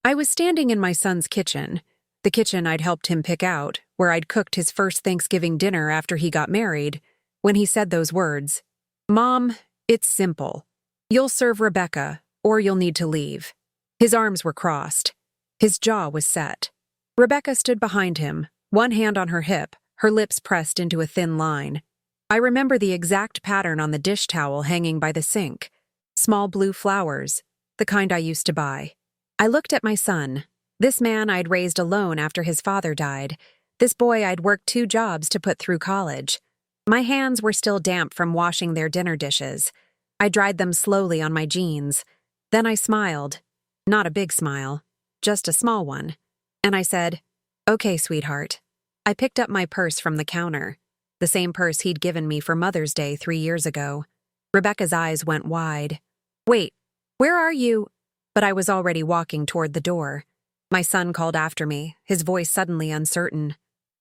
I was standing in my son's kitchen, the kitchen I'd helped him pick out, where I'd cooked his first Thanksgiving dinner after he got married, when he said those words. "Mom, it's simple. You'll serve Rebecca, or you'll need to leave." His arms were crossed. His jaw was set. Rebecca stood behind him, one hand on her hip, her lips pressed into a thin line. I remember the exact pattern on the dish towel hanging by the sink. Small blue flowers, the kind I used to buy. I looked at my son, this man I'd raised alone after his father died, this boy I'd worked 2 jobs to put through college. My hands were still damp from washing their dinner dishes. I dried them slowly on my jeans. Then I smiled. Not a big smile, just a small one. And I said, "Okay, sweetheart." I picked up my purse from the counter, the same purse he'd given me for Mother's Day 3 years ago. Rebecca's eyes went wide. "Wait, where are you?" But I was already walking toward the door. My son called after me, his voice suddenly uncertain.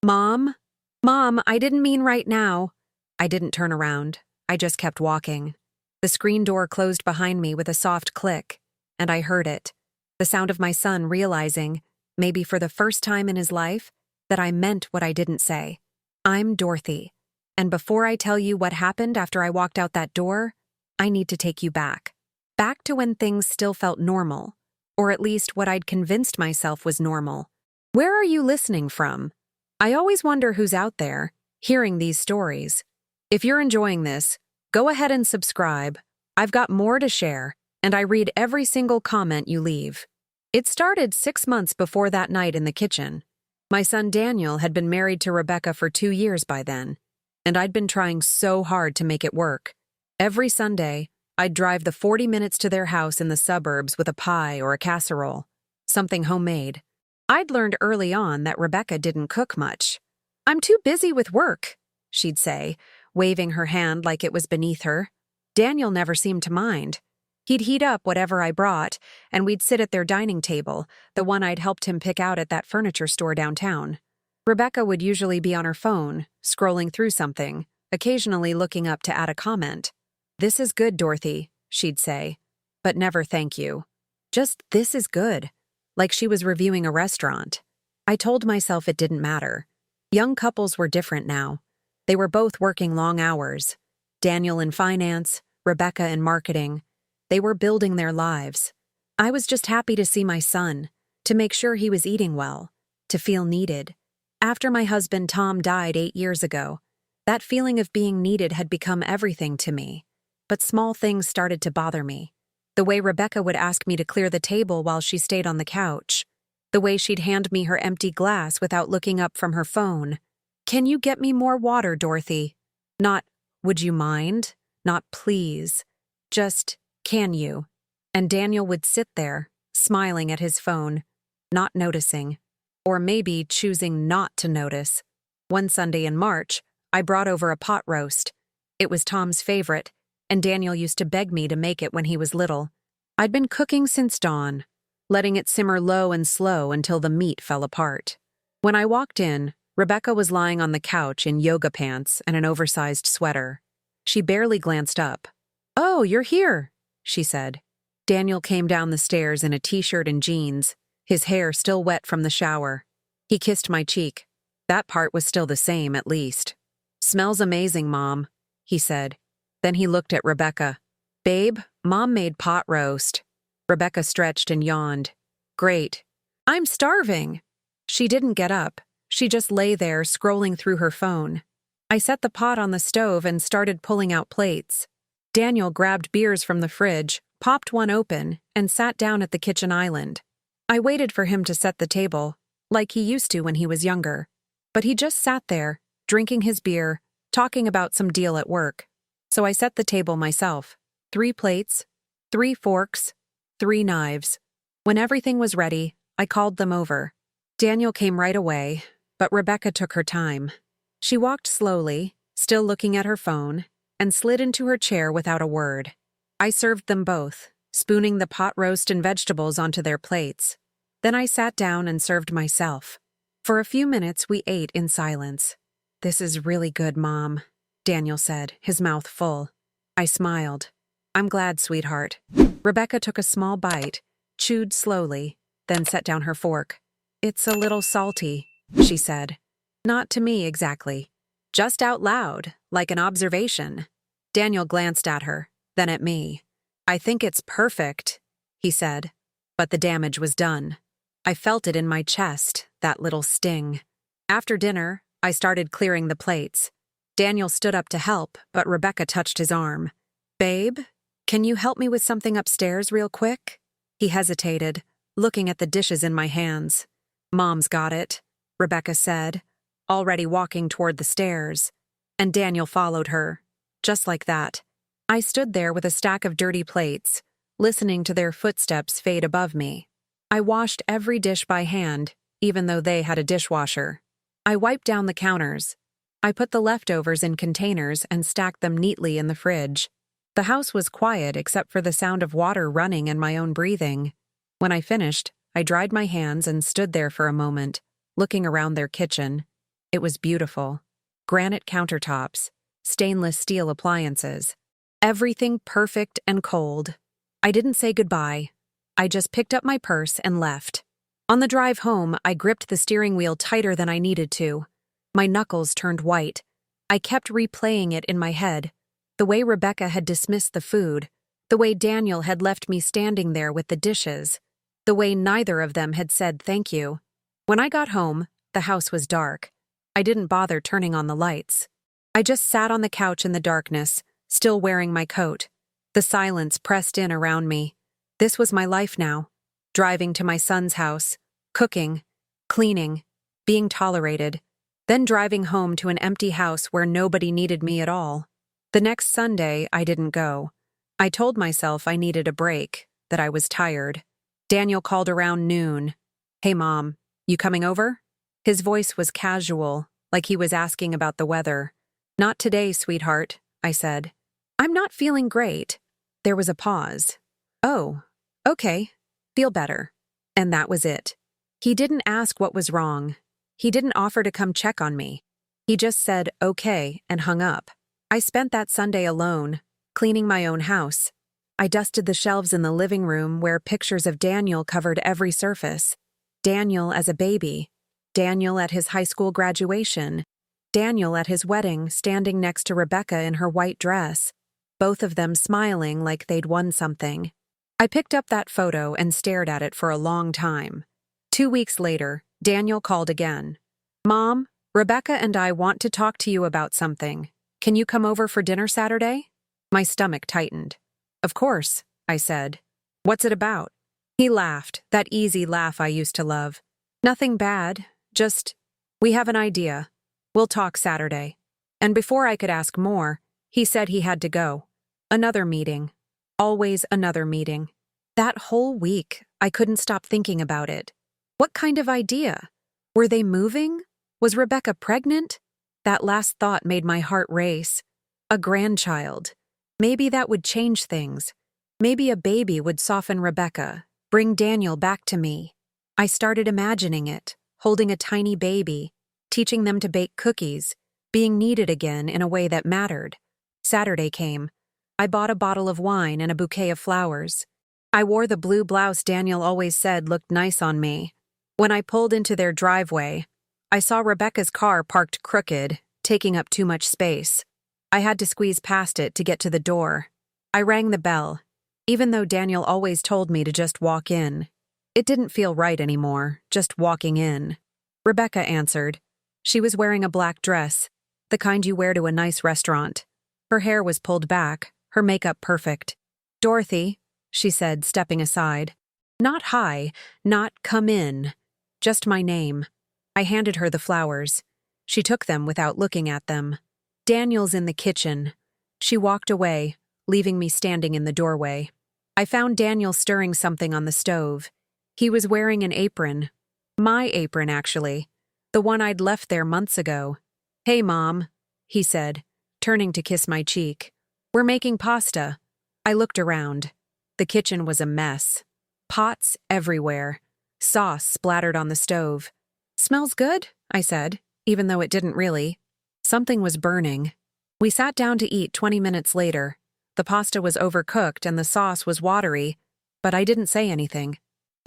"Mom? Mom, I didn't mean right now." I didn't turn around. I just kept walking. The screen door closed behind me with a soft click, and I heard it. The sound of my son realizing, maybe for the first time in his life, that I meant what I didn't say. "I'm Dorothy. And before I tell you what happened after I walked out that door, I need to take you back. Back to when things still felt normal, or at least what I'd convinced myself was normal. Where are you listening from? I always wonder who's out there, hearing these stories. If you're enjoying this, go ahead and subscribe. I've got more to share, and I read every single comment you leave. It started 6 months before that night in the kitchen. My son Daniel had been married to Rebecca for 2 years by then, and I'd been trying so hard to make it work. Every Sunday, I'd drive the 40 minutes to their house in the suburbs with a pie or a casserole, something homemade. I'd learned early on that Rebecca didn't cook much. "I'm too busy with work," she'd say, waving her hand like it was beneath her. Daniel never seemed to mind. He'd heat up whatever I brought, and we'd sit at their dining table, the one I'd helped him pick out at that furniture store downtown. Rebecca would usually be on her phone, scrolling through something, occasionally looking up to add a comment. "This is good, Dorothy," she'd say, but never "thank you." Just "this is good," like she was reviewing a restaurant. I told myself it didn't matter. Young couples were different now. They were both working long hours. Daniel in finance, Rebecca in marketing. They were building their lives. I was just happy to see my son, to make sure he was eating well, to feel needed. After my husband Tom died 8 years ago, that feeling of being needed had become everything to me. But small things started to bother me. The way Rebecca would ask me to clear the table while she stayed on the couch. The way she'd hand me her empty glass without looking up from her phone. "Can you get me more water, Dorothy?" Not, "Would you mind?" Not, "Please." Just, "Can you?" And Daniel would sit there, smiling at his phone, not noticing. Or maybe choosing not to notice. One Sunday in March, I brought over a pot roast. It was Tom's favorite, and Daniel used to beg me to make it when he was little. I'd been cooking since dawn, letting it simmer low and slow until the meat fell apart. When I walked in, Rebecca was lying on the couch in yoga pants and an oversized sweater. She barely glanced up. "Oh, you're here," she said. Daniel came down the stairs in a t-shirt and jeans, his hair still wet from the shower. He kissed my cheek. That part was still the same, at least. "Smells amazing, Mom," he said. Then he looked at Rebecca. "Babe, Mom made pot roast." Rebecca stretched and yawned. "Great. I'm starving." She didn't get up. She just lay there, scrolling through her phone. I set the pot on the stove and started pulling out plates. Daniel grabbed beers from the fridge, popped one open, and sat down at the kitchen island. I waited for him to set the table, like he used to when he was younger. But he just sat there, drinking his beer, talking about some deal at work. So I set the table myself. 3 plates, 3 forks, 3 knives. When everything was ready, I called them over. Daniel came right away, but Rebecca took her time. She walked slowly, still looking at her phone, and slid into her chair without a word. I served them both, spooning the pot roast and vegetables onto their plates. Then I sat down and served myself. For a few minutes, we ate in silence. "This is really good, Mom," Daniel said, his mouth full. I smiled. "I'm glad, sweetheart." Rebecca took a small bite, chewed slowly, then set down her fork. "It's a little salty," she said. Not to me exactly. Just out loud, like an observation. Daniel glanced at her, then at me. "I think it's perfect," he said. But the damage was done. I felt it in my chest, that little sting. After dinner, I started clearing the plates. Daniel stood up to help, but Rebecca touched his arm. "Babe, can you help me with something upstairs real quick?" He hesitated, looking at the dishes in my hands. "Mom's got it," Rebecca said, already walking toward the stairs. And Daniel followed her. Just like that. I stood there with a stack of dirty plates, listening to their footsteps fade above me. I washed every dish by hand, even though they had a dishwasher. I wiped down the counters. I put the leftovers in containers and stacked them neatly in the fridge. The house was quiet except for the sound of water running and my own breathing. When I finished, I dried my hands and stood there for a moment, looking around their kitchen. It was beautiful. Granite countertops, stainless steel appliances. Everything perfect and cold. I didn't say goodbye. I just picked up my purse and left. On the drive home, I gripped the steering wheel tighter than I needed to. My knuckles turned white. I kept replaying it in my head. The way Rebecca had dismissed the food. The way Daniel had left me standing there with the dishes. The way neither of them had said thank you. When I got home, the house was dark. I didn't bother turning on the lights. I just sat on the couch in the darkness, still wearing my coat. The silence pressed in around me. This was my life now. Driving to my son's house, cooking, cleaning, being tolerated, then driving home to an empty house where nobody needed me at all. The next Sunday, I didn't go. I told myself I needed a break, that I was tired. Daniel called around noon. "Hey, Mom, you coming over?" His voice was casual, like he was asking about the weather. "Not today, sweetheart," I said. "I'm not feeling great." There was a pause. "Oh, okay. Feel better." And that was it. He didn't ask what was wrong. He didn't offer to come check on me. He just said, "Okay," and hung up. I spent that Sunday alone, cleaning my own house. I dusted the shelves in the living room where pictures of Daniel covered every surface. Daniel as a baby. Daniel at his high school graduation. Daniel at his wedding, standing next to Rebecca in her white dress. Both of them smiling like they'd won something. I picked up that photo and stared at it for a long time. 2 weeks later, Daniel called again. "Mom, Rebecca and I want to talk to you about something. Can you come over for dinner Saturday?" My stomach tightened. "Of course," I said. "What's it about?" He laughed, that easy laugh I used to love. "Nothing bad, just, we have an idea. We'll talk Saturday." And before I could ask more, he said he had to go. Another meeting. Always another meeting. That whole week, I couldn't stop thinking about it. What kind of idea? Were they moving? Was Rebecca pregnant? That last thought made my heart race. A grandchild. Maybe that would change things. Maybe a baby would soften Rebecca, bring Daniel back to me. I started imagining it, holding a tiny baby, teaching them to bake cookies, being needed again in a way that mattered. Saturday came. I bought a bottle of wine and a bouquet of flowers. I wore the blue blouse Daniel always said looked nice on me. When I pulled into their driveway, I saw Rebecca's car parked crooked, taking up too much space. I had to squeeze past it to get to the door. I rang the bell, even though Daniel always told me to just walk in. It didn't feel right anymore, just walking in. Rebecca answered. She was wearing a black dress, the kind you wear to a nice restaurant. Her hair was pulled back, her makeup perfect. "Dorothy," she said, stepping aside. Not hi, not come in, just my name. I handed her the flowers. She took them without looking at them. "Daniel's in the kitchen." She walked away, leaving me standing in the doorway. I found Daniel stirring something on the stove. He was wearing an apron. My apron, actually. The one I'd left there months ago. "Hey, Mom," he said, turning to kiss my cheek. "We're making pasta." I looked around. The kitchen was a mess. Pots everywhere. Sauce splattered on the stove. "Smells good," I said, even though it didn't really. Something was burning. We sat down to eat 20 minutes later. The pasta was overcooked and the sauce was watery, but I didn't say anything.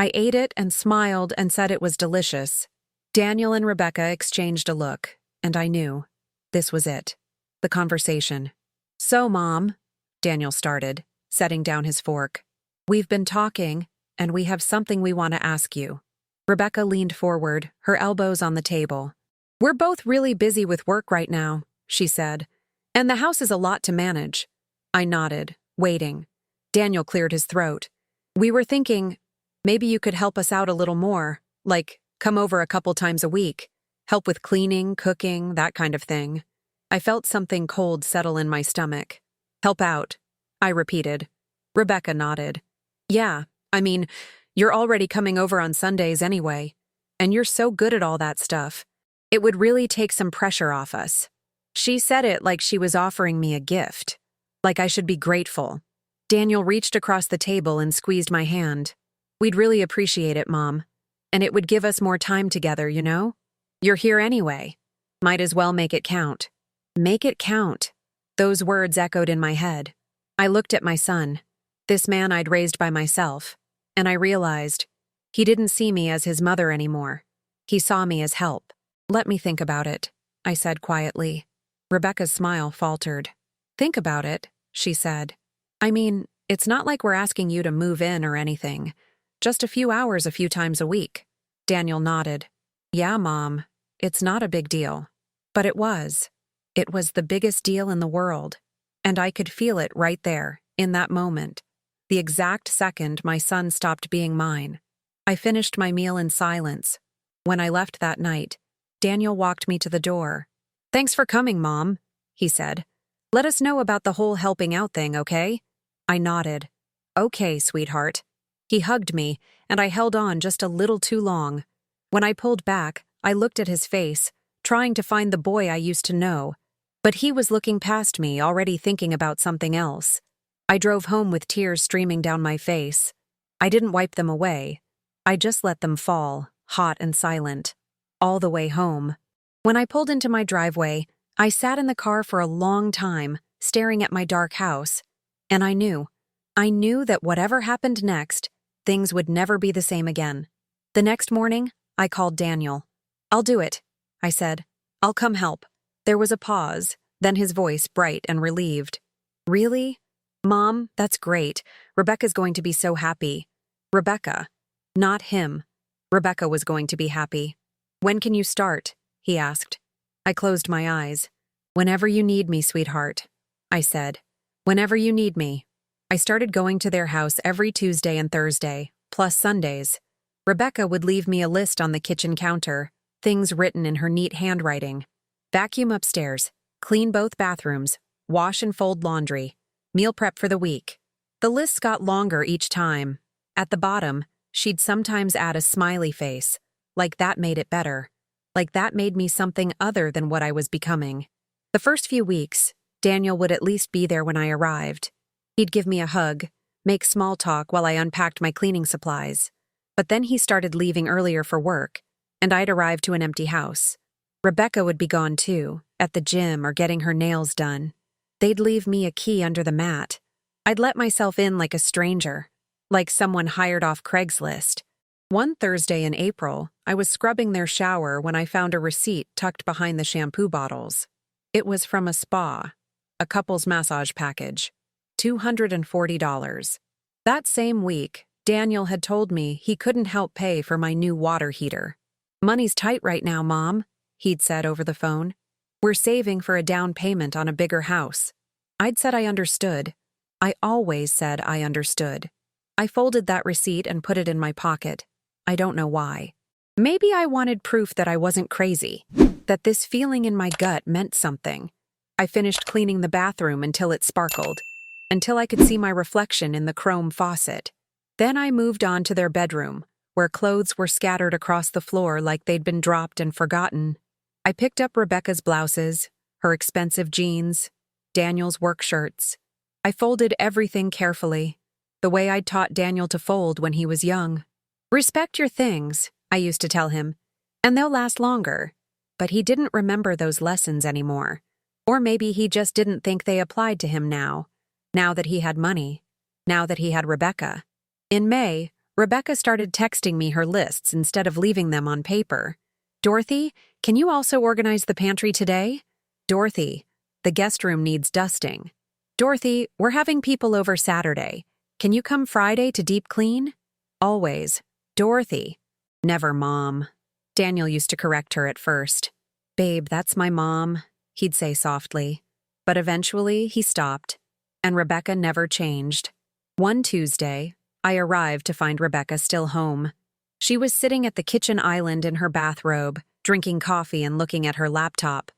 I ate it and smiled and said it was delicious. Daniel and Rebecca exchanged a look, and I knew. This was it. The conversation. "So, Mom," Daniel started, setting down his fork. "We've been talking, and we have something we want to ask you." Rebecca leaned forward, her elbows on the table. "We're both really busy with work right now," she said, "and the house is a lot to manage." I nodded, waiting. Daniel cleared his throat. "We were thinking, maybe you could help us out a little more, like come over a couple times a week, help with cleaning, cooking, that kind of thing." I felt something cold settle in my stomach. "Help out," I repeated. Rebecca nodded. "Yeah, I mean, you're already coming over on Sundays anyway, and you're so good at all that stuff. It would really take some pressure off us." She said it like she was offering me a gift, like I should be grateful. Daniel reached across the table and squeezed my hand. "We'd really appreciate it, Mom. And it would give us more time together, you know? You're here anyway. Might as well make it count." Make it count. Those words echoed in my head. I looked at my son, this man I'd raised by myself, and I realized he didn't see me as his mother anymore. He saw me as help. "Let me think about it," I said quietly. Rebecca's smile faltered. "Think about it," she said. "I mean, it's not like we're asking you to move in or anything. Just a few hours a few times a week." Daniel nodded. "Yeah, Mom, it's not a big deal." But it was. It was the biggest deal in the world. And I could feel it right there, in that moment. The exact second my son stopped being mine. I finished my meal in silence. When I left that night, Daniel walked me to the door. "Thanks for coming, Mom," he said. "Let us know about the whole helping out thing, okay?" I nodded. "Okay, sweetheart." He hugged me, and I held on just a little too long. When I pulled back, I looked at his face, trying to find the boy I used to know. But he was looking past me, already thinking about something else. I drove home with tears streaming down my face. I didn't wipe them away. I just let them fall, hot and silent, all the way home. When I pulled into my driveway, I sat in the car for a long time, staring at my dark house. And I knew that whatever happened next, things would never be the same again. The next morning, I called Daniel. "I'll do it," I said. "I'll come help." There was a pause, then his voice bright and relieved. "Really? Mom, that's great. Rebecca's going to be so happy." Rebecca, not him. Rebecca was going to be happy. "When can you start?" he asked. I closed my eyes. "Whenever you need me, sweetheart," I said. "Whenever you need me." I started going to their house every Tuesday and Thursday, plus Sundays. Rebecca would leave me a list on the kitchen counter, things written in her neat handwriting. Vacuum upstairs, clean both bathrooms, wash and fold laundry, meal prep for the week. The lists got longer each time. At the bottom, she'd sometimes add a smiley face, like that made it better, like that made me something other than what I was becoming. The first few weeks, Daniel would at least be there when I arrived. He'd give me a hug, make small talk while I unpacked my cleaning supplies. But then he started leaving earlier for work, and I'd arrive to an empty house. Rebecca would be gone too, at the gym or getting her nails done. They'd leave me a key under the mat. I'd let myself in like a stranger, like someone hired off Craigslist. One Thursday in April, I was scrubbing their shower when I found a receipt tucked behind the shampoo bottles. It was from a spa, a couple's massage package, $240. That same week, Daniel had told me he couldn't help pay for my new water heater. "Money's tight right now, Mom," he'd said over the phone. "We're saving for a down payment on a bigger house." I'd said I understood. I always said I understood. I folded that receipt and put it in my pocket. I don't know why. Maybe I wanted proof that I wasn't crazy, that this feeling in my gut meant something. I finished cleaning the bathroom until it sparkled, until I could see my reflection in the chrome faucet. Then I moved on to their bedroom, where clothes were scattered across the floor like they'd been dropped and forgotten. I picked up Rebecca's blouses, her expensive jeans, Daniel's work shirts. I folded everything carefully, the way I'd taught Daniel to fold when he was young. "Respect your things," I used to tell him, "and they'll last longer." But he didn't remember those lessons anymore. Or maybe he just didn't think they applied to him now that he had money, now that he had Rebecca. In May, Rebecca started texting me her lists instead of leaving them on paper. Dorothy, can you also organize the pantry today? Dorothy, the guest room needs dusting. Dorothy, we're having people over Saturday. Can you come Friday to deep clean? Always. Dorothy. Never, Mom. Daniel used to correct her at first. Babe, that's my mom, he'd say softly. But eventually he stopped, and Rebecca never changed. One Tuesday, I arrived to find Rebecca still home. She was sitting at the kitchen island in her bathrobe, drinking coffee and looking at her laptop.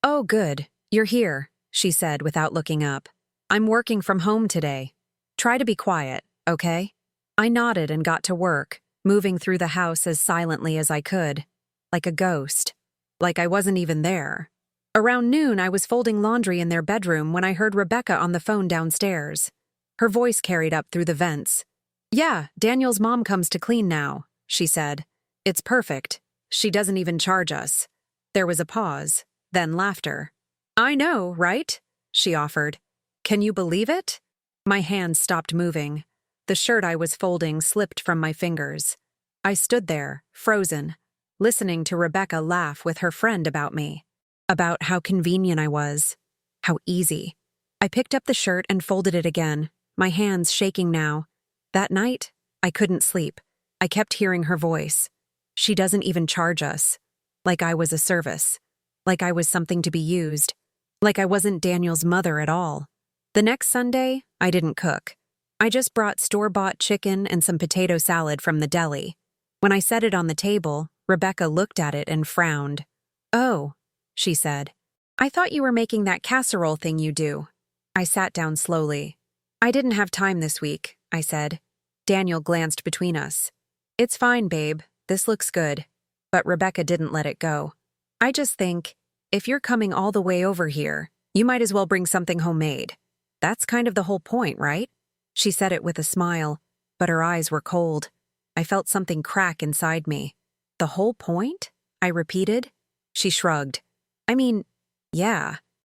Oh, good, you're here, she said without looking up. I'm working from home today. Try to be quiet, okay? I nodded and got to work, moving through the house as silently as I could. Like a ghost. Like I wasn't even there. Around noon, I was folding laundry in their bedroom when I heard Rebecca on the phone downstairs. Her voice carried up through the vents. Yeah, Daniel's mom comes to clean now, she said. It's perfect. She doesn't even charge us. There was a pause, then laughter. I know, right? She offered. Can you believe it? My hands stopped moving. The shirt I was folding slipped from my fingers. I stood there, frozen, listening to Rebecca laugh with her friend about me. About how convenient I was. How easy. I picked up the shirt and folded it again, my hands shaking now. That night, I couldn't sleep. I kept hearing her voice. She doesn't even charge us. Like I was a service. Like I was something to be used. Like I wasn't Daniel's mother at all. The next Sunday, I didn't cook. I just brought store-bought chicken and some potato salad from the deli. When I set it on the table, Rebecca looked at it and frowned. Oh, she said. I thought you were making that casserole thing you do. I sat down slowly. I didn't have time this week, I said. Daniel glanced between us. It's fine, babe. This looks good. But Rebecca didn't let it go. I just think, if you're coming all the way over here, you might as well bring something homemade. That's kind of the whole point, right? She said it with a smile, but her eyes were cold. I felt something crack inside me. The whole point? I repeated. She shrugged. I mean, yeah.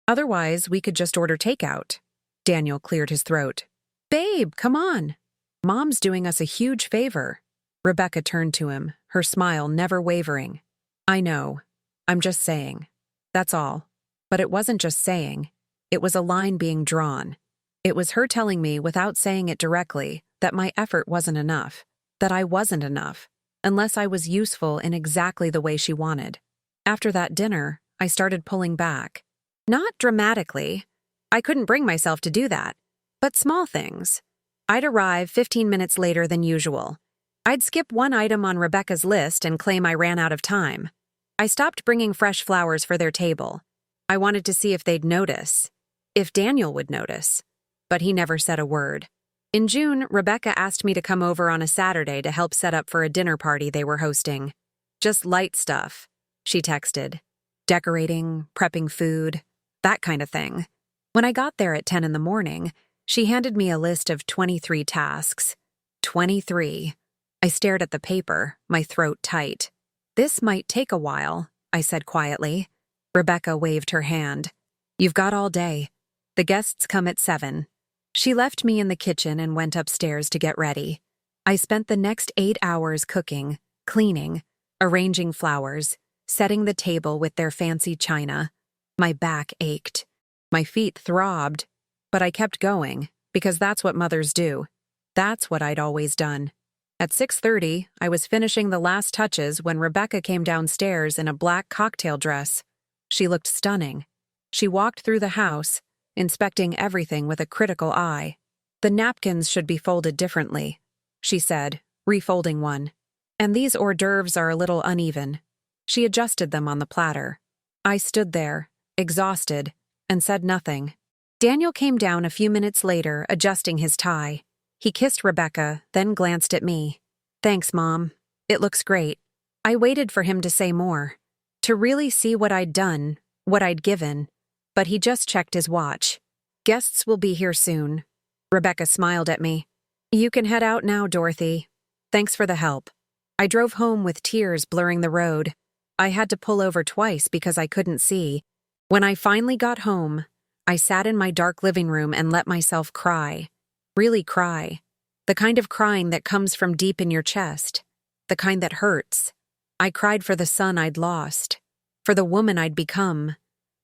Otherwise, we could just order takeout. Daniel cleared his throat. Babe, come on. Mom's doing us a huge favor. Rebecca turned to him, her smile never wavering. I know. I'm just saying. That's all. But it wasn't just saying. It was a line being drawn. It was her telling me, without saying it directly, that my effort wasn't enough. That I wasn't enough, unless I was useful in exactly the way she wanted. After that dinner, I started pulling back. Not dramatically. I couldn't bring myself to do that. But small things. I'd arrive 15 minutes later than usual. I'd skip one item on Rebecca's list and claim I ran out of time. I stopped bringing fresh flowers for their table. I wanted to see if they'd notice. If Daniel would notice. But he never said a word. In June, Rebecca asked me to come over on a Saturday to help set up for a dinner party they were hosting. Just light stuff, she texted. Decorating, prepping food, that kind of thing. When I got there at 10 in the morning, she handed me a list of 23 tasks. 23. I stared at the paper, my throat tight. This might take a while, I said quietly. Rebecca waved her hand. You've got all day. The guests come at 7. She left me in the kitchen and went upstairs to get ready. I spent the next 8 hours cooking, cleaning, arranging flowers, setting the table with their fancy china. My back ached. My feet throbbed. But I kept going, because that's what mothers do. That's what I'd always done. At 6:30, I was finishing the last touches when Rebecca came downstairs in a black cocktail dress. She looked stunning. She walked through the house, inspecting everything with a critical eye. The napkins should be folded differently, she said, refolding one. And these hors d'oeuvres are a little uneven. She adjusted them on the platter. I stood there, exhausted, and said nothing. Daniel came down a few minutes later, adjusting his tie. He kissed Rebecca, then glanced at me. Thanks, Mom. It looks great. I waited for him to say more, to really see what I'd done, what I'd given. But he just checked his watch. Guests will be here soon. Rebecca smiled at me. You can head out now, Dorothy. Thanks for the help. I drove home with tears blurring the road. I had to pull over twice because I couldn't see. When I finally got home, I sat in my dark living room and let myself cry. Really cry. The kind of crying that comes from deep in your chest. The kind that hurts. I cried for the son I'd lost. For the woman I'd become.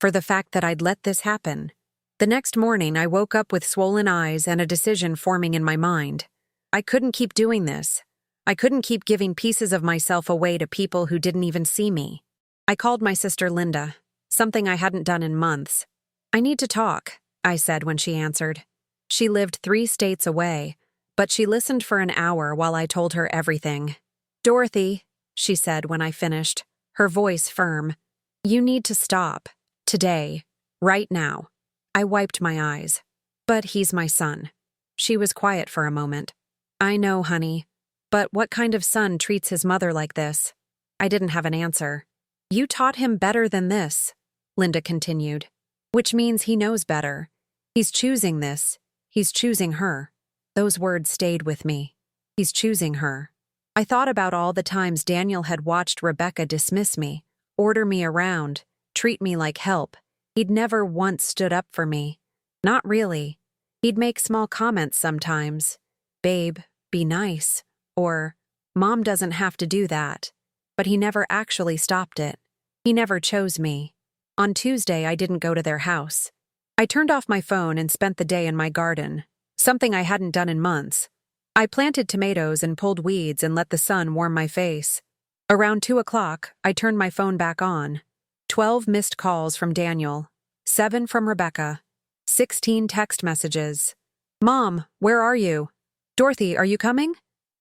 For the fact that I'd let this happen. The next morning, I woke up with swollen eyes and a decision forming in my mind. I couldn't keep doing this. I couldn't keep giving pieces of myself away to people who didn't even see me. I called my sister Linda, something I hadn't done in months. "I need to talk," I said when she answered. She lived 3 states away, but she listened for an hour while I told her everything. "Dorothy," she said when I finished, her voice firm, "you need to stop. Today. Right now." I wiped my eyes. "But he's my son." She was quiet for a moment. "I know, honey. But what kind of son treats his mother like this?" I didn't have an answer. "You taught him better than this," Linda continued. "Which means he knows better. He's choosing this. He's choosing her." Those words stayed with me. He's choosing her. I thought about all the times Daniel had watched Rebecca dismiss me, order me around, treat me like help. He'd never once stood up for me. Not really. He'd make small comments sometimes. "Babe, be nice." Or, "Mom doesn't have to do that." But he never actually stopped it. He never chose me. On Tuesday, I didn't go to their house. I turned off my phone and spent the day in my garden, something I hadn't done in months. I planted tomatoes and pulled weeds and let the sun warm my face. Around 2 o'clock, I turned my phone back on. 12 missed calls from Daniel, 7 from Rebecca, 16 text messages. "Mom, where are you? Dorothy, are you coming?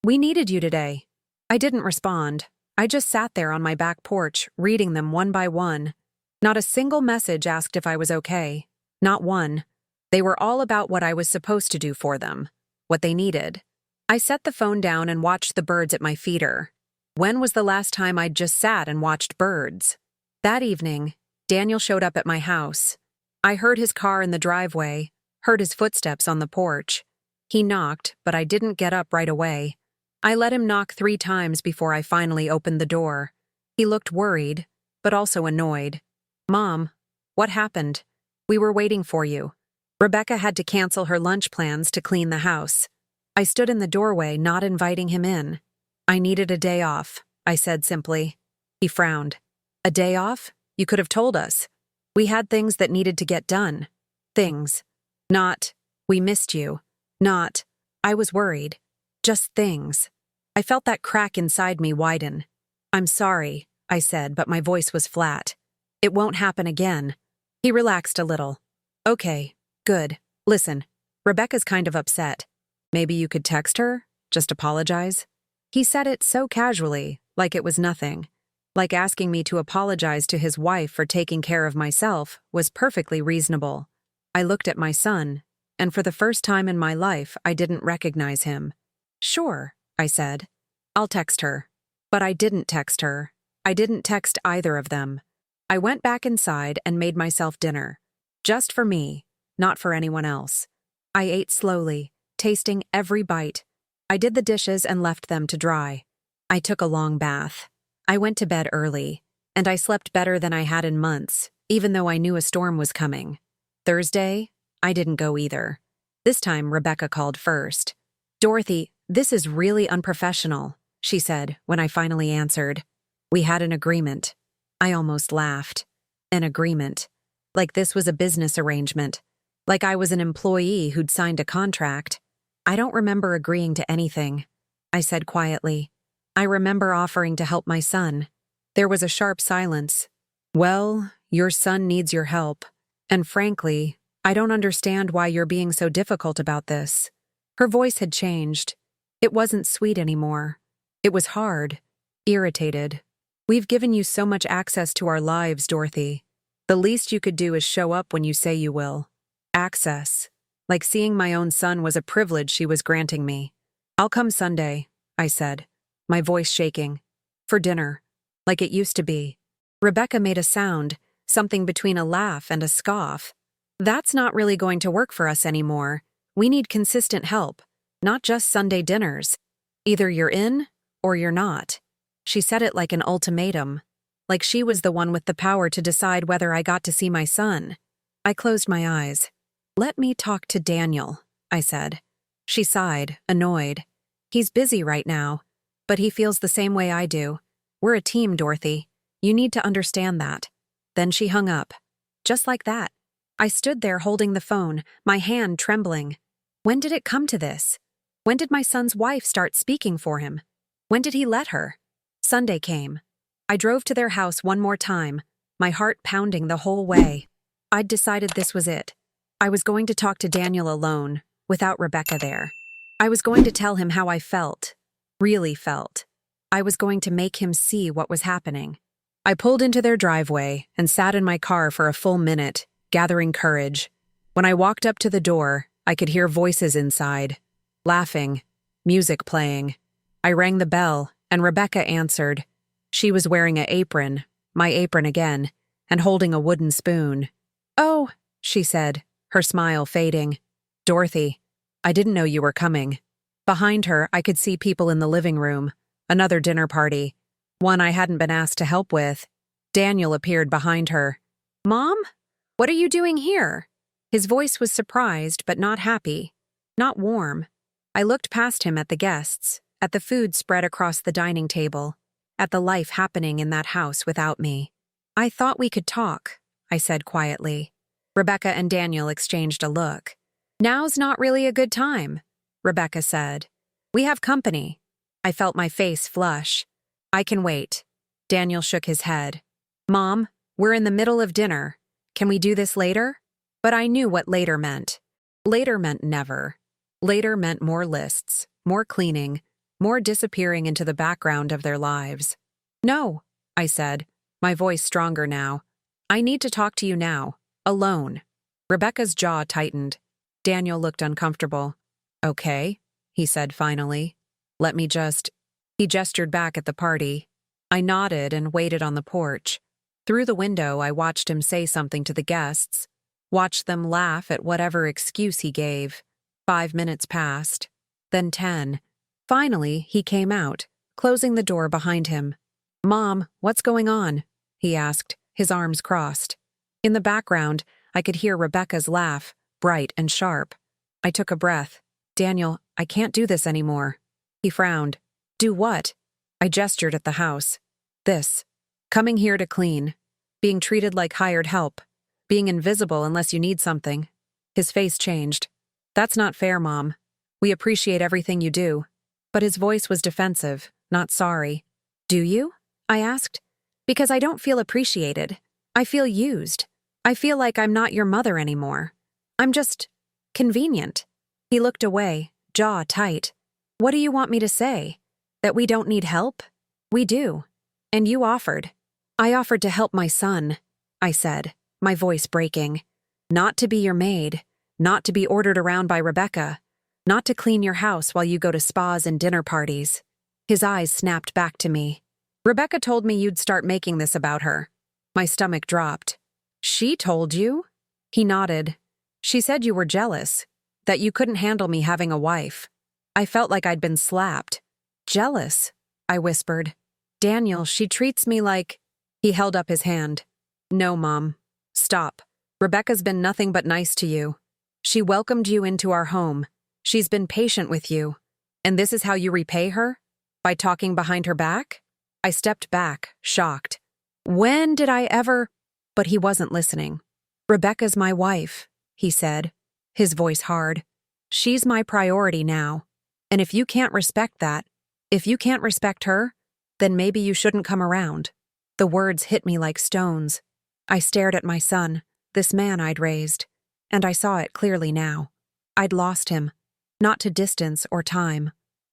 We needed you today." I didn't respond. I just sat there on my back porch, reading them one by one. Not a single message asked if I was okay. Not one. They were all about what I was supposed to do for them, what they needed. I set the phone down and watched the birds at my feeder. When was the last time I'd just sat and watched birds? That evening, Daniel showed up at my house. I heard his car in the driveway, heard his footsteps on the porch. He knocked, but I didn't get up right away. I let him knock 3 times before I finally opened the door. He looked worried, but also annoyed. "Mom, what happened? We were waiting for you." Rebecca had to cancel her lunch plans to clean the house. I stood in the doorway, not inviting him in. "I needed a day off," I said simply. He frowned. "A day off? You could have told us. We had things that needed to get done." Things. Not, "We missed you." Not, "I was worried." Just things. I felt that crack inside me widen. "I'm sorry," I said, but my voice was flat. "It won't happen again." He relaxed a little. "Okay, good. Listen, Rebecca's kind of upset. Maybe you could text her? Just apologize?" He said it so casually, like it was nothing. Like asking me to apologize to his wife for taking care of myself was perfectly reasonable. I looked at my son, and for the first time in my life, I didn't recognize him. "Sure," I said. "I'll text her." But I didn't text her. I didn't text either of them. I went back inside and made myself dinner. Just for me, not for anyone else. I ate slowly, tasting every bite. I did the dishes and left them to dry. I took a long bath. I went to bed early, and I slept better than I had in months, even though I knew a storm was coming. Thursday, I didn't go either. This time, Rebecca called first. "Dorothy, this is really unprofessional," she said when I finally answered. "We had an agreement." I almost laughed. An agreement. Like this was a business arrangement. Like I was an employee who'd signed a contract. "I don't remember agreeing to anything," I said quietly. "I remember offering to help my son." There was a sharp silence. "Well, your son needs your help. And frankly, I don't understand why you're being so difficult about this." Her voice had changed. It wasn't sweet anymore. It was hard, irritated. "We've given you so much access to our lives, Dorothy. The least you could do is show up when you say you will." Access. Like seeing my own son was a privilege she was granting me. "I'll come Sunday," I said, my voice shaking. "For dinner. Like it used to be." Rebecca made a sound, something between a laugh and a scoff. "That's not really going to work for us anymore. We need consistent help, not just Sunday dinners. Either you're in, or you're not." She said it like an ultimatum, like she was the one with the power to decide whether I got to see my son. I closed my eyes. "Let me talk to Daniel," I said. She sighed, annoyed. He's busy right now, but he feels the same way I do. We're a team, Dorothy. You need to understand that. Then she hung up. Just like that. I stood there holding the phone, my hand trembling. When did it come to this? When did my son's wife start speaking for him? When did he let her? Sunday came. I drove to their house one more time, my heart pounding the whole way. I'd decided this was it. I was going to talk to Daniel alone, without Rebecca there. I was going to tell him how I felt, really felt. I was going to make him see what was happening. I pulled into their driveway and sat in my car for a full minute, gathering courage. When I walked up to the door, I could hear voices inside, laughing, music playing. I rang the bell, and Rebecca answered. She was wearing an apron, my apron again, and holding a wooden spoon. "Oh," she said, her smile fading. "Dorothy, I didn't know you were coming." Behind her, I could see people in the living room, another dinner party, one I hadn't been asked to help with. Daniel appeared behind her. "Mom? What are you doing here?" His voice was surprised but not happy, not warm. I looked past him at the guests, at the food spread across the dining table, at the life happening in that house without me. "I thought we could talk," I said quietly. Rebecca and Daniel exchanged a look. "Now's not really a good time," Rebecca said. "We have company." I felt my face flush. "I can wait." Daniel shook his head. "Mom, we're in the middle of dinner. Can we do this later?" But I knew what later meant. Later meant never. Later meant more lists, more cleaning, more disappearing into the background of their lives. "No," I said, my voice stronger now. "I need to talk to you now, alone." Rebecca's jaw tightened. Daniel looked uncomfortable. "Okay," he said finally. "Let me just—" He gestured back at the party. I nodded and waited on the porch. Through the window, I watched him say something to the guests, watched them laugh at whatever excuse he gave. 5 minutes passed, then 10. Finally, he came out, closing the door behind him. "Mom, what's going on?" he asked, his arms crossed. In the background, I could hear Rebecca's laugh, bright and sharp. I took a breath. "Daniel, I can't do this anymore." He frowned. "Do what?" I gestured at the house. "This. Coming here to clean. Being treated like hired help. Being invisible unless you need something." His face changed. "That's not fair, Mom. We appreciate everything you do." But his voice was defensive, not sorry. "Do you?" I asked. "Because I don't feel appreciated. I feel used. I feel like I'm not your mother anymore. I'm just convenient." He looked away, jaw tight. "What do you want me to say? That we don't need help? We do. And you offered." "I offered to help my son," I said, my voice breaking. "Not to be your maid, not to be ordered around by Rebecca, not to clean your house while you go to spas and dinner parties." His eyes snapped back to me. "Rebecca told me you'd start making this about her." My stomach dropped. "She told you?" He nodded. "She said you were jealous, that you couldn't handle me having a wife." I felt like I'd been slapped. "Jealous?" I whispered. "Daniel, she treats me like—" He held up his hand. "No, Mom. Stop. Rebecca's been nothing but nice to you. She welcomed you into our home. She's been patient with you. And this is how you repay her? By talking behind her back?" I stepped back, shocked. "When did I ever—" But he wasn't listening. "Rebecca's my wife," he said, his voice hard. "She's my priority now. And if you can't respect that, if you can't respect her, then maybe you shouldn't come around." The words hit me like stones. I stared at my son, this man I'd raised, and I saw it clearly now. I'd lost him, not to distance or time.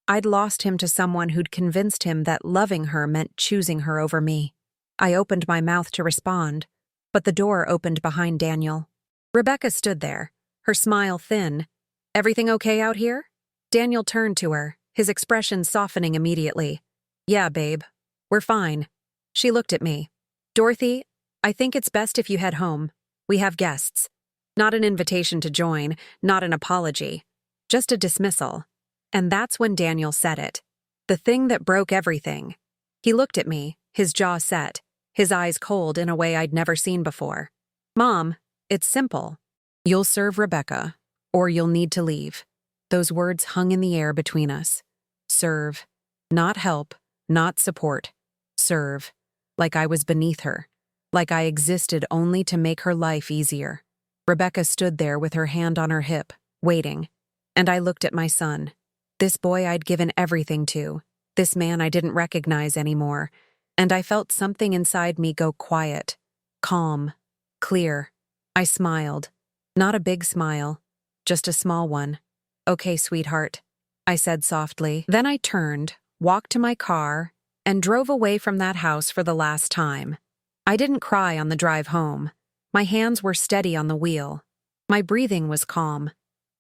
I'd lost him to someone who'd convinced him that loving her meant choosing her over me. I opened my mouth to respond, but the door opened behind Daniel. Rebecca stood there, her smile thin. "Everything okay out here?" Daniel turned to her, his expression softening immediately. "Yeah, babe. We're fine." She looked at me. "Dorothy, I think it's best if you head home. We have guests." Not an invitation to join, not an apology. Just a dismissal. And that's when Daniel said it. The thing that broke everything. He looked at me, his jaw set, his eyes cold in a way I'd never seen before. "Mom, it's simple. You'll serve Rebecca, or you'll need to leave." Those words hung in the air between us. Serve. Not help, not support. Serve. Like I was beneath her. Like I existed only to make her life easier. Rebecca stood there with her hand on her hip, waiting. And I looked at my son. This boy I'd given everything to. This man I didn't recognize anymore. And I felt something inside me go quiet. Calm. Clear. I smiled. Not a big smile. Just a small one. "Okay, sweetheart," I said softly. Then I turned, walked to my car, and drove away from that house for the last time. I didn't cry on the drive home. My hands were steady on the wheel. My breathing was calm.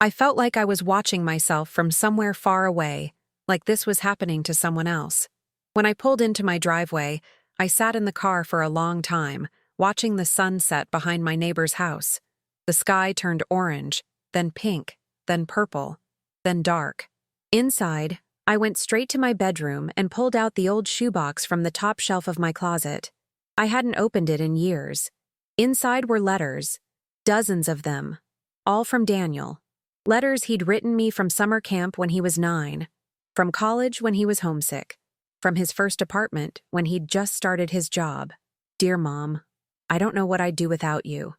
I felt like I was watching myself from somewhere far away, like this was happening to someone else. When I pulled into my driveway, I sat in the car for a long time, watching the sun set behind my neighbor's house. The sky turned orange, then pink, then purple, then dark. Inside, I went straight to my bedroom and pulled out the old shoebox from the top shelf of my closet. I hadn't opened it in years. Inside were letters, dozens of them, all from Daniel. Letters he'd written me from summer camp when he was 9, from college when he was homesick, from his first apartment when he'd just started his job. "Dear Mom, I don't know what I'd do without you.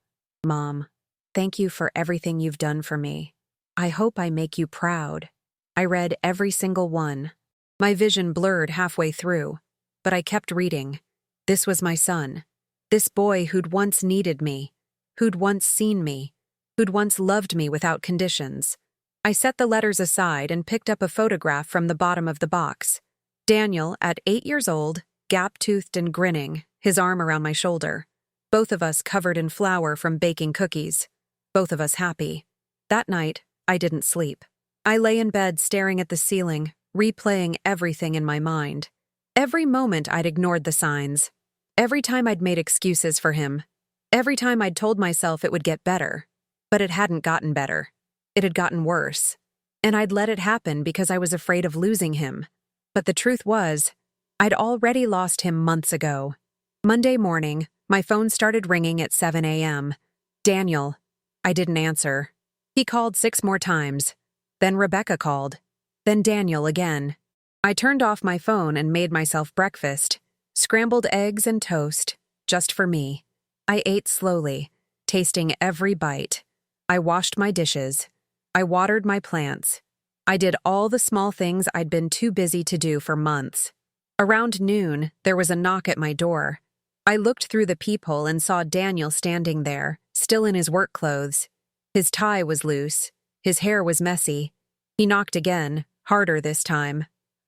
Mom, thank you for everything you've done for me. I hope I make you proud." I read every single one. My vision blurred halfway through, but I kept reading. This was my son. This boy who'd once needed me, who'd once seen me, who'd once loved me without conditions. I set the letters aside and picked up a photograph from the bottom of the box. Daniel, at 8 years old, gap-toothed and grinning, his arm around my shoulder. Both of us covered in flour from baking cookies. Both of us happy. That night, I didn't sleep. I lay in bed staring at the ceiling, replaying everything in my mind. Every moment I'd ignored the signs. Every time I'd made excuses for him. Every time I'd told myself it would get better. But it hadn't gotten better. It had gotten worse. And I'd let it happen because I was afraid of losing him. But the truth was, I'd already lost him months ago. Monday morning, my phone started ringing at 7 a.m. Daniel. I didn't answer. He called 6 more times. Then Rebecca called. Then Daniel again. I turned off my phone and made myself breakfast. Scrambled eggs and toast, just for me. I ate slowly, tasting every bite. I washed my dishes. I watered my plants. I did all the small things I'd been too busy to do for months. Around noon, there was a knock at my door. I looked through the peephole and saw Daniel standing there, still in his work clothes. His tie was loose. His hair was messy. He knocked again, harder this time.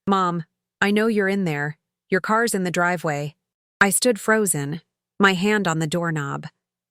"Mom, I know you're in there. Your car's in the driveway." I stood frozen, my hand on the doorknob.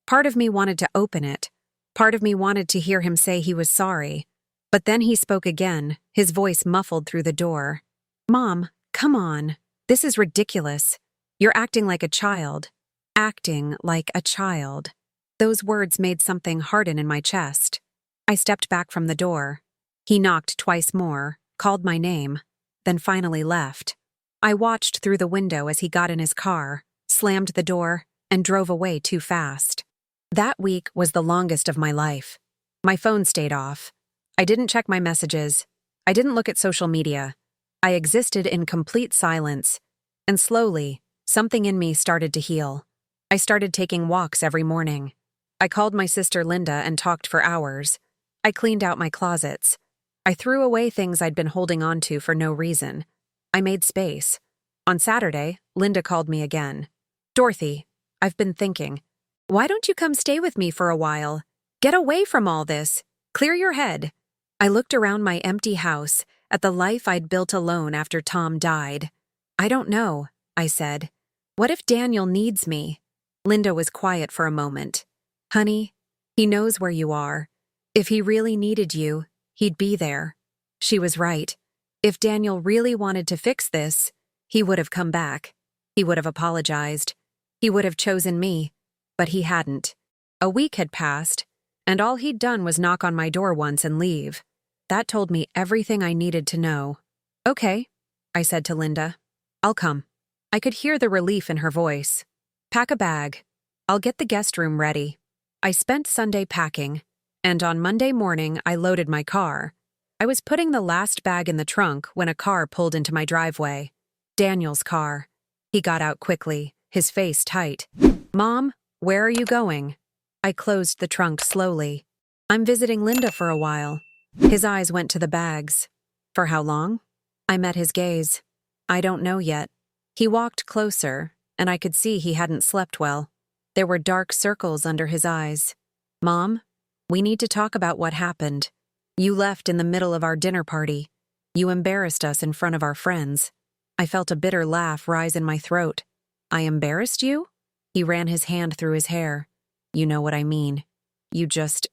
Part of me wanted to open it. Part of me wanted to hear him say he was sorry. But then he spoke again, his voice muffled through the door. "Mom, come on. This is ridiculous. You're acting like a child. Acting like a child." Those words made something harden in my chest. I stepped back from the door. He knocked twice more, called my name, then finally left. I watched through the window as he got in his car, slammed the door, and drove away too fast. That week was the longest of my life. My phone stayed off. I didn't check my messages. I didn't look at social media. I existed in complete silence. And slowly, something in me started to heal. I started taking walks every morning. I called my sister Linda and talked for hours. I cleaned out my closets. I threw away things I'd been holding on to for no reason. I made space. On Saturday, Linda called me again. "Dorothy, I've been thinking. Why don't you come stay with me for a while? Get away from all this. Clear your head." I looked around my empty house, at the life I'd built alone after Tom died. "I don't know," I said. "What if Daniel needs me?" Linda was quiet for a moment. "Honey, he knows where you are. If he really needed you, he'd be there." She was right. If Daniel really wanted to fix this, he would have come back. He would have apologized. He would have chosen me. But he hadn't. A week had passed, and all he'd done was knock on my door once and leave. That told me everything I needed to know. "Okay," I said to Linda. "I'll come." I could hear the relief in her voice. "Pack a bag. I'll get the guest room ready." I spent Sunday packing, and on Monday morning I loaded my car. I was putting the last bag in the trunk when a car pulled into my driveway. Daniel's car. He got out quickly, his face tight. "Mom, where are you going?" I closed the trunk slowly. "I'm visiting Linda for a while." His eyes went to the bags. "For how long?" I met his gaze. "I don't know yet." He walked closer, and I could see he hadn't slept well. There were dark circles under his eyes. "Mom, we need to talk about what happened. You left in the middle of our dinner party. You embarrassed us in front of our friends." I felt a bitter laugh rise in my throat. "I embarrassed you?" He ran his hand through his hair. "You know what I mean. You just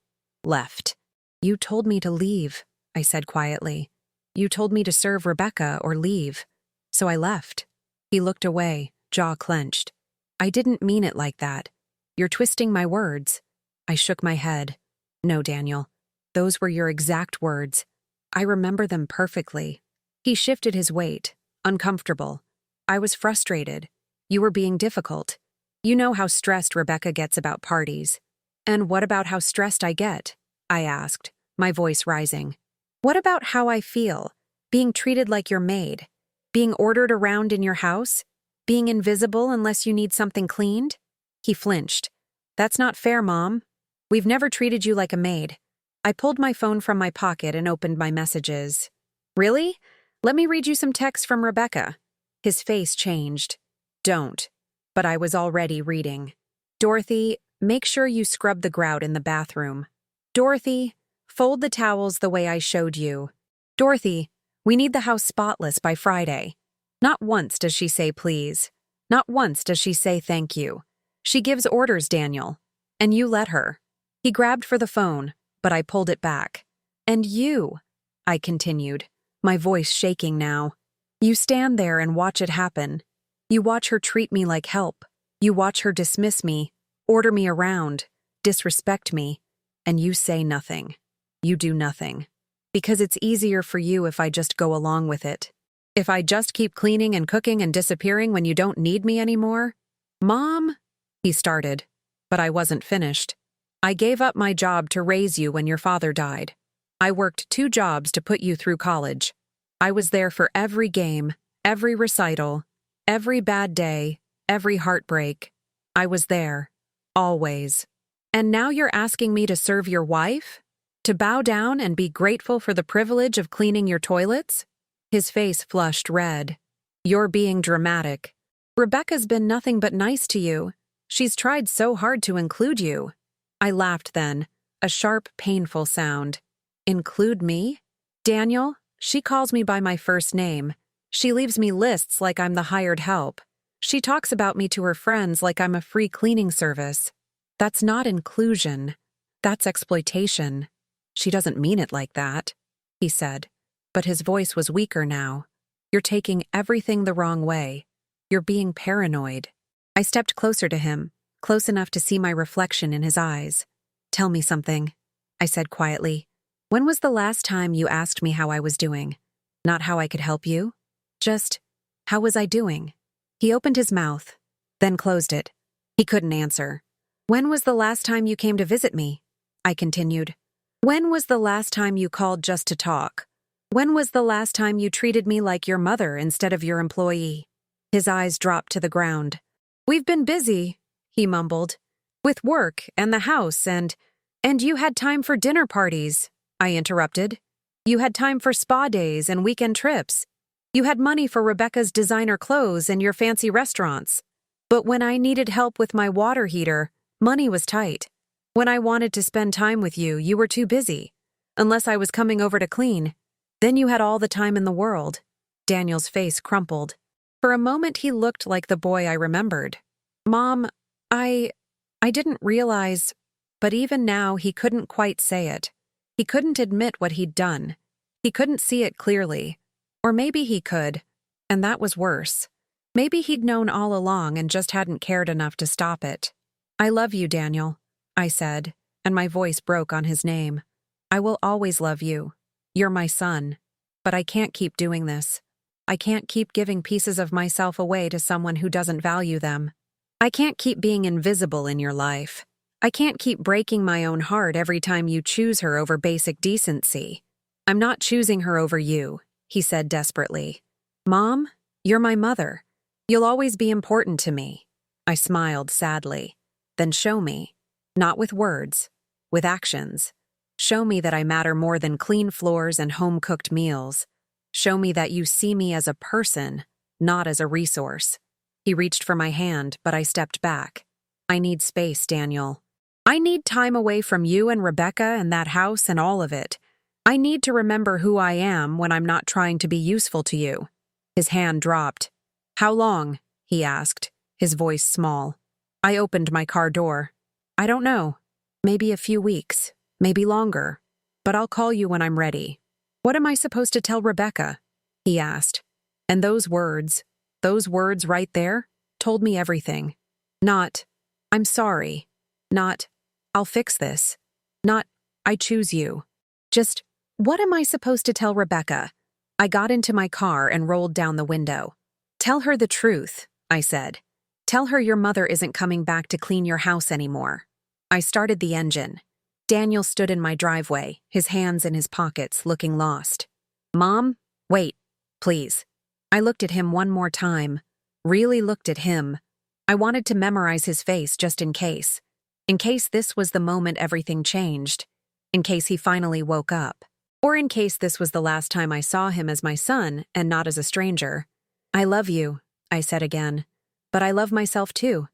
left." "You told me to leave," I said quietly. "You told me to serve Rebecca or leave. So I left." He looked away, jaw clenched. "I didn't mean it like that. You're twisting my words." I shook my head. "No, Daniel. Those were your exact words. I remember them perfectly." He shifted his weight, uncomfortable. "I was frustrated. You were being difficult. You know how stressed Rebecca gets about parties." "And what about how stressed I get?" I asked, my voice rising. "What about how I feel? Being treated like your maid? Being ordered around in your house? Being invisible unless you need something cleaned?" He flinched. "That's not fair, Mom. We've never treated you like a maid." I pulled my phone from my pocket and opened my messages. "Really? Let me read you some texts from Rebecca." His face changed. "Don't." But I was already reading. "Dorothy, make sure you scrub the grout in the bathroom. Dorothy, fold the towels the way I showed you. Dorothy, we need the house spotless by Friday." Not once does she say please. Not once does she say thank you. She gives orders, Daniel. And you let her. He grabbed for the phone, but I pulled it back. "And you," I continued, my voice shaking now. "You stand there and watch it happen. You watch her treat me like help. You watch her dismiss me, order me around, disrespect me, and you say nothing. You do nothing. Because it's easier for you if I just go along with it. If I just keep cleaning and cooking and disappearing when you don't need me anymore." "Mom," he started, but I wasn't finished. "I gave up my job to raise you when your father died. I worked 2 jobs to put you through college. I was there for every game, every recital, every bad day, every heartbreak. I was there. Always. And now you're asking me to serve your wife? To bow down and be grateful for the privilege of cleaning your toilets?" His face flushed red. "You're being dramatic. Rebecca's been nothing but nice to you. She's tried so hard to include you." I laughed then, a sharp, painful sound. "Include me? Daniel, she calls me by my first name. She leaves me lists like I'm the hired help. She talks about me to her friends like I'm a free cleaning service. That's not inclusion. That's exploitation." "She doesn't mean it like that," he said, but his voice was weaker now. "You're taking everything the wrong way. You're being paranoid." I stepped closer to him, close enough to see my reflection in his eyes. "Tell me something," I said quietly. "When was the last time you asked me how I was doing? Not how I could help you. Just, how was I doing?" He opened his mouth, then closed it. He couldn't answer. "When was the last time you came to visit me?" I continued. "When was the last time you called just to talk? When was the last time you treated me like your mother instead of your employee?" His eyes dropped to the ground. "We've been busy," he mumbled, "with work and the house and you had time for dinner parties," I interrupted. "You had time for spa days and weekend trips. You had money for Rebecca's designer clothes and your fancy restaurants. But when I needed help with my water heater, money was tight. When I wanted to spend time with you, you were too busy. Unless I was coming over to clean. Then you had all the time in the world." Daniel's face crumpled. For a moment he looked like the boy I remembered. "Mom, I didn't realize," but even now he couldn't quite say it. He couldn't admit what he'd done. He couldn't see it clearly. Or maybe he could, and that was worse. Maybe he'd known all along and just hadn't cared enough to stop it. "I love you, Daniel," I said, and my voice broke on his name. "I will always love you. You're my son. But I can't keep doing this. I can't keep giving pieces of myself away to someone who doesn't value them. I can't keep being invisible in your life. I can't keep breaking my own heart every time you choose her over basic decency." I'm not choosing her over you, he said desperately. Mom, you're my mother. You'll always be important to me. I smiled sadly. Then show me. Not with words, with actions. Show me that I matter more than clean floors and home-cooked meals. Show me that you see me as a person, not as a resource. He reached for my hand, but I stepped back. I need space, Daniel. I need time away from you and Rebecca and that house and all of it. I need to remember who I am when I'm not trying to be useful to you. His hand dropped. How long? He asked, his voice small. I opened my car door. I don't know. Maybe a few weeks, maybe longer. But I'll call you when I'm ready. What am I supposed to tell Rebecca? He asked. And those words right there, told me everything. Not, I'm sorry. Not, I'll fix this. Not, I choose you. Just, what am I supposed to tell Rebecca? I got into my car and rolled down the window. Tell her the truth, I said. Tell her your mother isn't coming back to clean your house anymore. I started the engine. Daniel stood in my driveway, his hands in his pockets, looking lost. Mom, wait, please. I looked at him one more time. Really looked at him. I wanted to memorize his face just in case. In case this was the moment everything changed. In case he finally woke up. Or in case this was the last time I saw him as my son and not as a stranger. I love you, I said again. But I love myself too.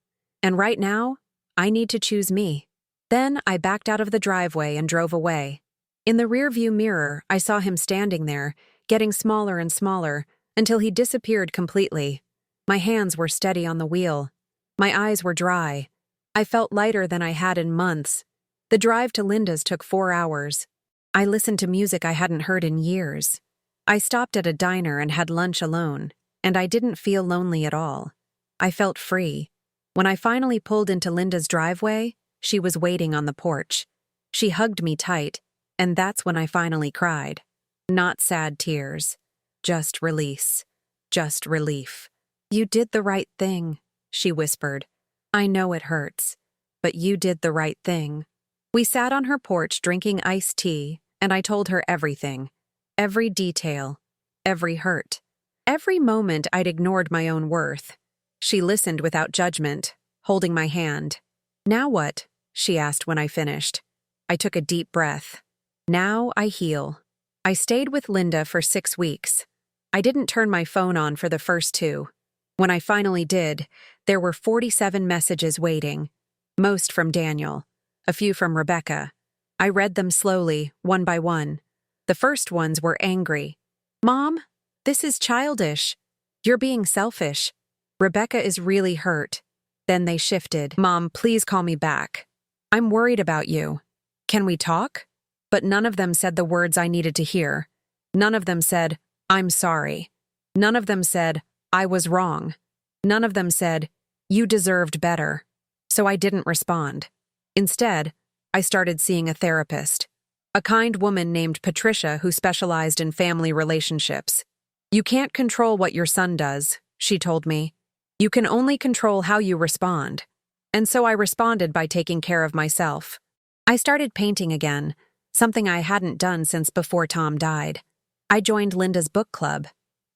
And right now, I need to choose me. Then I backed out of the driveway and drove away. In the rearview mirror, I saw him standing there, getting smaller and smaller, until he disappeared completely. My hands were steady on the wheel. My eyes were dry. I felt lighter than I had in months. The drive to Linda's took 4 hours. I listened to music I hadn't heard in years. I stopped at a diner and had lunch alone, and I didn't feel lonely at all. I felt free. When I finally pulled into Linda's driveway, she was waiting on the porch. She hugged me tight, and that's when I finally cried. Not sad tears. Just release. Just relief. You did the right thing, she whispered. I know it hurts, but you did the right thing. We sat on her porch drinking iced tea, and I told her everything. Every detail. Every hurt. Every moment I'd ignored my own worth. She listened without judgment, holding my hand. Now what? She asked when I finished. I took a deep breath. Now I heal. I stayed with Linda for 6 weeks. I didn't turn my phone on for the first 2. When I finally did, there were 47 messages waiting. Most from Daniel. A few from Rebecca. I read them slowly, one by one. The first ones were angry. Mom, this is childish. You're being selfish. Rebecca is really hurt. Then they shifted. Mom, please call me back. I'm worried about you. Can we talk? But none of them said the words I needed to hear. None of them said, I'm sorry. None of them said, I was wrong. None of them said, you deserved better. So I didn't respond. Instead, I started seeing a therapist. A kind woman named Patricia who specialized in family relationships. You can't control what your son does, she told me. You can only control how you respond. And so I responded by taking care of myself. I started painting again, something I hadn't done since before Tom died. I joined Linda's book club.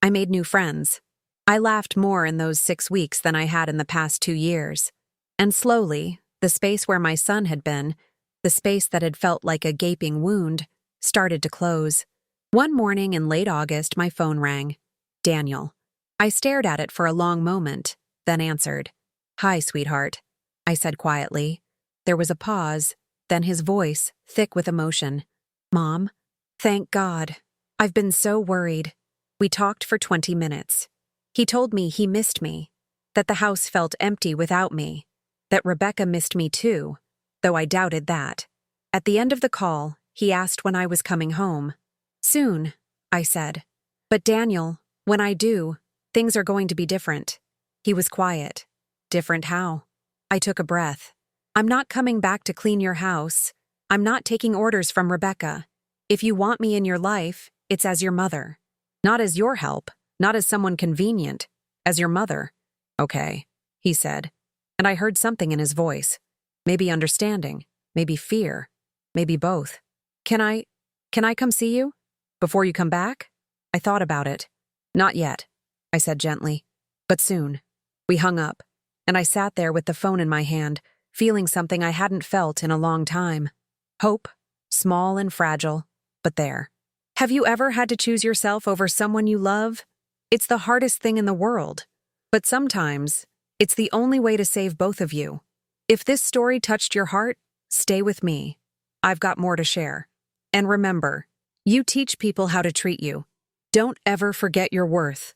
I made new friends. I laughed more in those 6 weeks than I had in the past 2 years. And slowly, the space where my son had been, the space that had felt like a gaping wound, started to close. One morning in late August, my phone rang. Daniel. I stared at it for a long moment, then answered. Hi, sweetheart, I said quietly. There was a pause, then his voice, thick with emotion. Mom, thank God. I've been so worried. We talked for 20 minutes. He told me he missed me, that the house felt empty without me, that Rebecca missed me too, though I doubted that. At the end of the call, he asked when I was coming home. Soon, I said. But Daniel, when I do, things are going to be different. He was quiet. Different how? I took a breath. I'm not coming back to clean your house. I'm not taking orders from Rebecca. If you want me in your life, it's as your mother. Not as your help, not as someone convenient, as your mother. Okay, he said. And I heard something in his voice. Maybe understanding, maybe fear, maybe both. Can I come see you? Before you come back? I thought about it. Not yet, I said gently. But soon. We hung up, and I sat there with the phone in my hand, feeling something I hadn't felt in a long time. Hope, small and fragile, but there. Have you ever had to choose yourself over someone you love? It's the hardest thing in the world. But sometimes, it's the only way to save both of you. If this story touched your heart, stay with me. I've got more to share. And remember, you teach people how to treat you. Don't ever forget your worth.